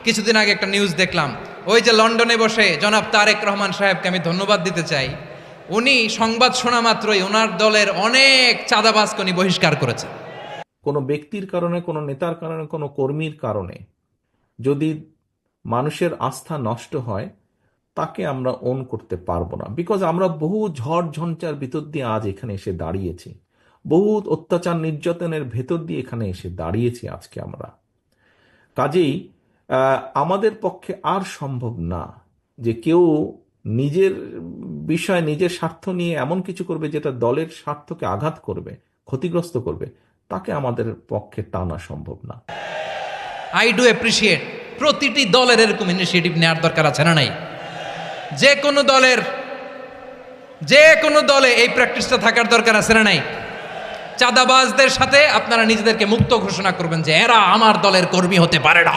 কিছুদিন আগে একটা নিউজ দেখলাম, ওই যে লন্ডনে বসে জনাব তারেক রহমান সাহেবকে আমি ধন্যবাদ দিতে চাই। উনি সংবাদ শোনা মাত্রই ওনার দলের অনেক চাঁদাবাজকে উনি বহিষ্কার করেছে। কোনো ব্যক্তির কারণে, কোনো নেতার কারণে, কোনো কর্মীর কারণে যদি মানুষের আস্থা নষ্ট হয়, তাকে আমরা ওন করতে পারবো না। বিকজ আমরা বহু ঝড় ঝঞ্ঝার ভিতর দিয়ে আজ এখানে এসে দাঁড়িয়েছি, বহু অত্যাচার নির্যাতনের ভেতর দিয়ে এখানে এসে দাঁড়িয়েছি আজকে আমরা। কাজেই আমাদের পক্ষে আর সম্ভব না যে কেউ নিজের বিষয়, নিজের স্বার্থ নিয়ে এমন কিছু করবে যেটা দলের স্বার্থকে আঘাত করবে, ক্ষতিগ্রস্ত করবে। তাকে আমাদের পক্ষে টানা সম্ভব না। আই ডু অ্যাপ্রিসিয়েট, প্রতিটি দলের এরকম ইনিশিয়েটিভ নেওয়ার দরকার আছে না নাই? যে কোনো দলে এই প্র্যাকটিসটা থাকার দরকার আছে না নাই? চাঁদাবাজদের সাথে আপনারা নিজেদেরকে মুক্ত ঘোষণা করবেন যে এরা আমার দলের কর্মী হতে পারে না।